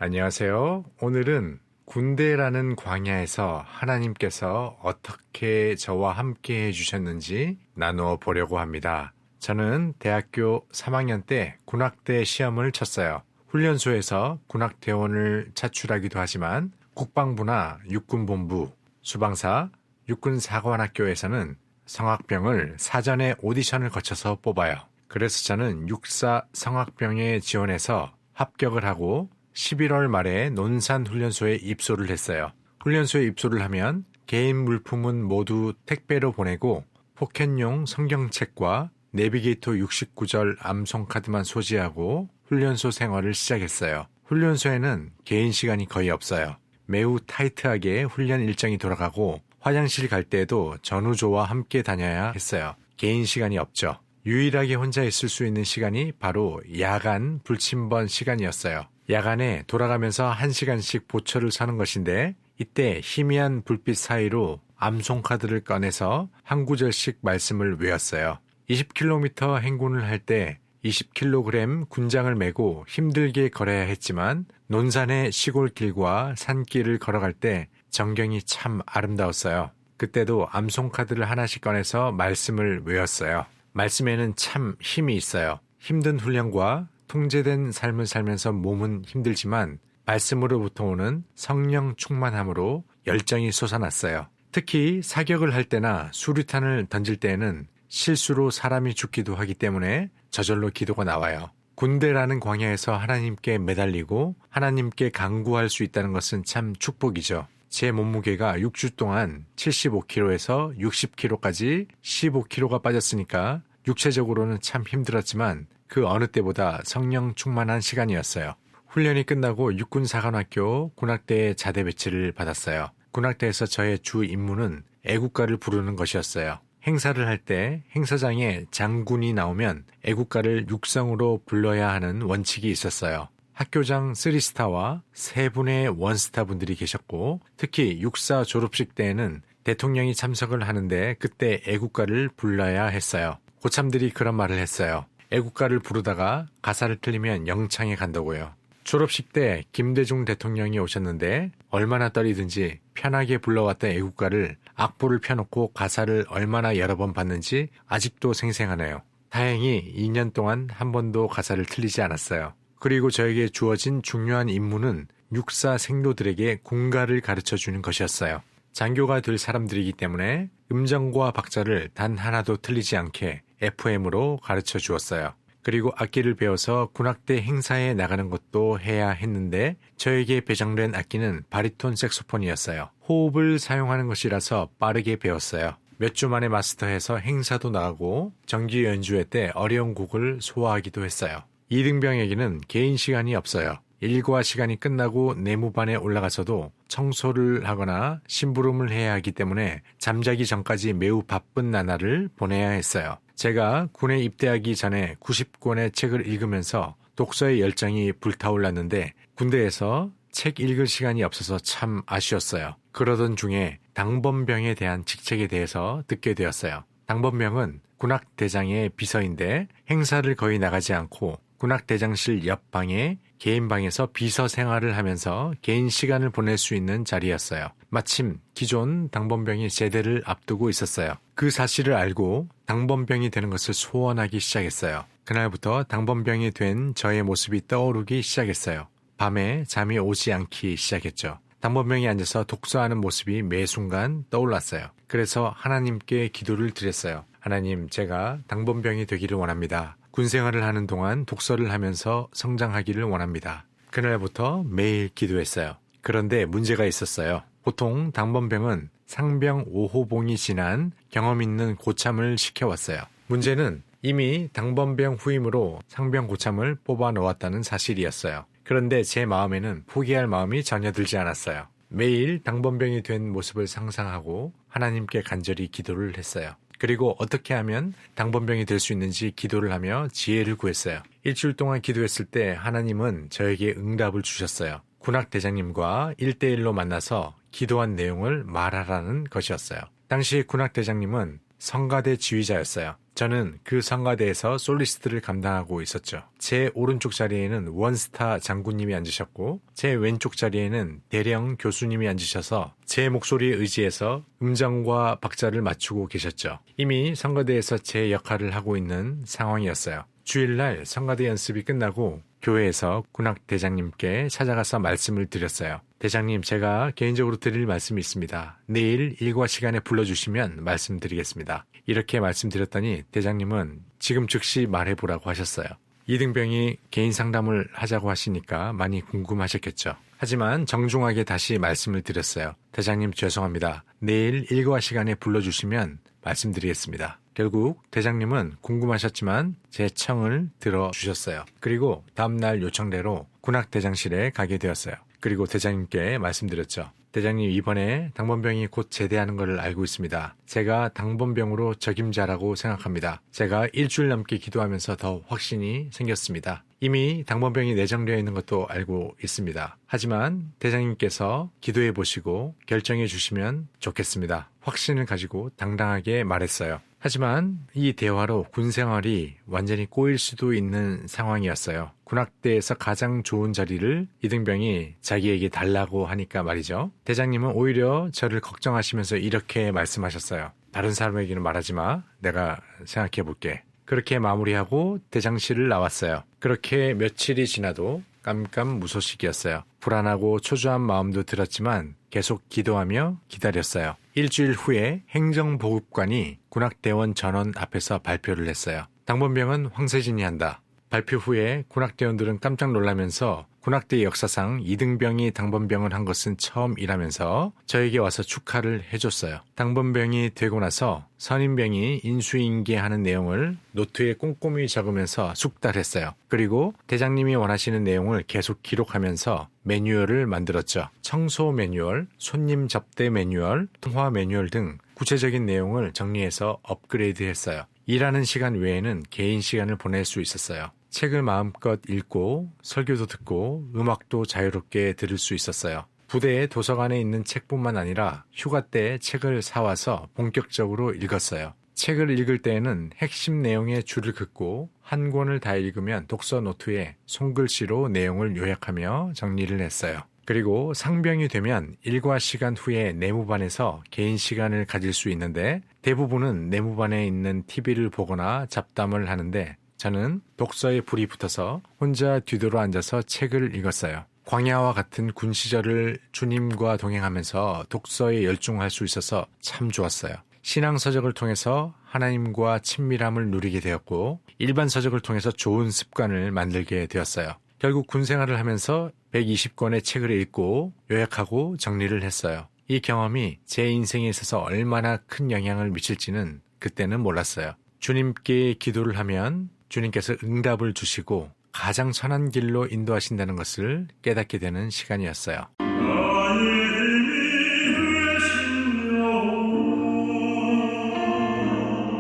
안녕하세요. 오늘은 군대라는 광야에서 하나님께서 어떻게 저와 함께 해주셨는지 나누어 보려고 합니다. 저는 대학교 3학년 때 군악대 시험을 쳤어요. 훈련소에서 군악대원을 차출하기도 하지만 국방부나 육군본부, 수방사, 육군사관학교에서는 성악병을 사전에 오디션을 거쳐서 뽑아요. 그래서 저는 육사 성악병에 지원해서 합격을 하고 11월 말에 논산훈련소에 입소를 했어요. 훈련소에 입소를 하면 개인 물품은 모두 택배로 보내고 포켓용 성경책과 내비게이터 69절 암송카드만 소지하고 훈련소 생활을 시작했어요. 훈련소에는 개인 시간이 거의 없어요. 매우 타이트하게 훈련 일정이 돌아가고 화장실 갈 때도 전우조와 함께 다녀야 했어요. 개인 시간이 없죠. 유일하게 혼자 있을 수 있는 시간이 바로 야간 불침번 시간이었어요. 야간에 돌아가면서 1시간씩 보초를 서는 것인데 이때 희미한 불빛 사이로 암송카드를 꺼내서 한 구절씩 말씀을 외웠어요. 20km 행군을 할 때 20kg 군장을 메고 힘들게 걸어야 했지만 논산의 시골길과 산길을 걸어갈 때 전경이 참 아름다웠어요. 그때도 암송카드를 하나씩 꺼내서 말씀을 외웠어요. 말씀에는 참 힘이 있어요. 힘든 훈련과 통제된 삶을 살면서 몸은 힘들지만 말씀으로부터 오는 성령 충만함으로 열정이 솟아났어요. 특히 사격을 할 때나 수류탄을 던질 때에는 실수로 사람이 죽기도 하기 때문에 저절로 기도가 나와요. 군대라는 광야에서 하나님께 매달리고 하나님께 간구할 수 있다는 것은 참 축복이죠. 제 몸무게가 6주 동안 75kg에서 60kg까지 15kg가 빠졌으니까 육체적으로는 참 힘들었지만 그 어느 때보다 성령 충만한 시간이었어요. 훈련이 끝나고 육군사관학교 군악대에 자대 배치를 받았어요. 군악대에서 저의 주 임무는 애국가를 부르는 것이었어요. 행사를 할 때 행사장에 장군이 나오면 애국가를 육성으로 불러야 하는 원칙이 있었어요. 학교장 3스타와 3분의 1스타 분들이 계셨고 특히 육사 졸업식 때에는 대통령이 참석을 하는데 그때 애국가를 불러야 했어요. 고참들이 그런 말을 했어요. 애국가를 부르다가 가사를 틀리면 영창에 간다고요. 졸업식 때 김대중 대통령이 오셨는데 얼마나 떨리든지 편하게 불러왔던 애국가를 악보를 펴놓고 가사를 얼마나 여러 번 봤는지 아직도 생생하네요. 다행히 2년 동안 한 번도 가사를 틀리지 않았어요. 그리고 저에게 주어진 중요한 임무는 육사 생도들에게 군가를 가르쳐주는 것이었어요. 장교가 될 사람들이기 때문에 음정과 박자를 단 하나도 틀리지 않게 FM으로 가르쳐 주었어요. 그리고 악기를 배워서 군악대 행사에 나가는 것도 해야 했는데 저에게 배정된 악기는 바리톤 색소폰이었어요. 호흡을 사용하는 것이라서 빠르게 배웠어요. 몇 주 만에 마스터해서 행사도 나가고 정기 연주회 때 어려운 곡을 소화하기도 했어요. 이등병에게는 개인 시간이 없어요. 일과 시간이 끝나고 내무반에 올라가서도 청소를 하거나 심부름을 해야 하기 때문에 잠자기 전까지 매우 바쁜 나날을 보내야 했어요. 제가 군에 입대하기 전에 90권의 책을 읽으면서 독서의 열정이 불타올랐는데 군대에서 책 읽을 시간이 없어서 참 아쉬웠어요. 그러던 중에 당번병에 대한 직책에 대해서 듣게 되었어요. 당번병은 군악대장의 비서인데 행사를 거의 나가지 않고 군악대장실 옆방에 개인 방에서 비서 생활을 하면서 개인 시간을 보낼 수 있는 자리였어요. 마침 기존 당번병이 제대를 앞두고 있었어요. 그 사실을 알고 당번병이 되는 것을 소원하기 시작했어요. 그날부터 당번병이 된 저의 모습이 떠오르기 시작했어요. 밤에 잠이 오지 않기 시작했죠. 당번병이 앉아서 독서하는 모습이 매 순간 떠올랐어요. 그래서 하나님께 기도를 드렸어요. 하나님, 제가 당번병이 되기를 원합니다. 군생활을 하는 동안 독서를 하면서 성장하기를 원합니다. 그날부터 매일 기도했어요. 그런데 문제가 있었어요. 보통 당번병은 상병 5호봉이 지난 경험 있는 고참을 시켜왔어요. 문제는 이미 당번병 후임으로 상병 고참을 뽑아 놓았다는 사실이었어요. 그런데 제 마음에는 포기할 마음이 전혀 들지 않았어요. 매일 당번병이 된 모습을 상상하고 하나님께 간절히 기도를 했어요. 그리고 어떻게 하면 당번병이 될 수 있는지 기도를 하며 지혜를 구했어요. 일주일 동안 기도했을 때 하나님은 저에게 응답을 주셨어요. 군악대장님과 1대1로 만나서 기도한 내용을 말하라는 것이었어요. 당시 군악대장님은 성가대 지휘자였어요. 저는 그 성가대에서 솔리스트를 감당하고 있었죠. 제 오른쪽 자리에는 원스타 장군님이 앉으셨고 제 왼쪽 자리에는 대령 교수님이 앉으셔서 제 목소리에 의지해서 음정과 박자를 맞추고 계셨죠. 이미 성가대에서 제 역할을 하고 있는 상황이었어요. 주일날 성가대 연습이 끝나고 교회에서 군악 대장님께 찾아가서 말씀을 드렸어요. 대장님, 제가 개인적으로 드릴 말씀이 있습니다. 내일 일과 시간에 불러주시면 말씀드리겠습니다. 이렇게 말씀드렸더니 대장님은 지금 즉시 말해보라고 하셨어요. 이등병이 개인 상담을 하자고 하시니까 많이 궁금하셨겠죠. 하지만 정중하게 다시 말씀을 드렸어요. 대장님, 죄송합니다. 내일 일과 시간에 불러주시면 말씀드리겠습니다. 결국 대장님은 궁금하셨지만 제 청을 들어주셨어요. 그리고 다음날 요청대로 군악대장실에 가게 되었어요. 그리고 대장님께 말씀드렸죠. 대장님, 이번에 당번병이 곧 제대하는 것을 알고 있습니다. 제가 당번병으로 적임자라고 생각합니다. 제가 일주일 넘게 기도하면서 더 확신이 생겼습니다. 이미 당번병이 내정되어 있는 것도 알고 있습니다. 하지만 대장님께서 기도해 보시고 결정해 주시면 좋겠습니다. 확신을 가지고 당당하게 말했어요. 하지만 이 대화로 군 생활이 완전히 꼬일 수도 있는 상황이었어요. 군악대에서 가장 좋은 자리를 이등병이 자기에게 달라고 하니까 말이죠. 대장님은 오히려 저를 걱정하시면서 이렇게 말씀하셨어요. 다른 사람에게는 말하지 마. 내가 생각해 볼게. 그렇게 마무리하고 대장실을 나왔어요. 그렇게 며칠이 지나도 깜깜무소식이었어요. 불안하고 초조한 마음도 들었지만 계속 기도하며 기다렸어요. 일주일 후에 행정보급관이 군악대원 전원 앞에서 발표를 했어요. 당번병은 황세진이 한다. 발표 후에 군악대원들은 깜짝 놀라면서 군악대 역사상 이등병이 당번병을 한 것은 처음이라면서 저에게 와서 축하를 해줬어요. 당번병이 되고 나서 선임병이 인수인계하는 내용을 노트에 꼼꼼히 적으면서 숙달했어요. 그리고 대장님이 원하시는 내용을 계속 기록하면서 매뉴얼을 만들었죠. 청소 매뉴얼, 손님 접대 매뉴얼, 통화 매뉴얼 등 구체적인 내용을 정리해서 업그레이드했어요. 일하는 시간 외에는 개인 시간을 보낼 수 있었어요. 책을 마음껏 읽고 설교도 듣고 음악도 자유롭게 들을 수 있었어요. 부대의 도서관에 있는 책뿐만 아니라 휴가 때 책을 사와서 본격적으로 읽었어요. 책을 읽을 때에는 핵심 내용의 줄을 긋고 한 권을 다 읽으면 독서 노트에 손글씨로 내용을 요약하며 정리를 했어요. 그리고 상병이 되면 일과 시간 후에 내무반에서 개인 시간을 가질 수 있는데 대부분은 내무반에 있는 TV를 보거나 잡담을 하는데 저는 독서에 불이 붙어서 혼자 뒤돌아 앉아서 책을 읽었어요. 광야와 같은 군 시절을 주님과 동행하면서 독서에 열중할 수 있어서 참 좋았어요. 신앙 서적을 통해서 하나님과 친밀함을 누리게 되었고 일반 서적을 통해서 좋은 습관을 만들게 되었어요. 결국 군 생활을 하면서 120권의 책을 읽고 요약하고 정리를 했어요. 이 경험이 제 인생에 있어서 얼마나 큰 영향을 미칠지는 그때는 몰랐어요. 주님께 기도를 하면 주님께서 응답을 주시고 가장 선한 길로 인도하신다는 것을 깨닫게 되는 시간이었어요.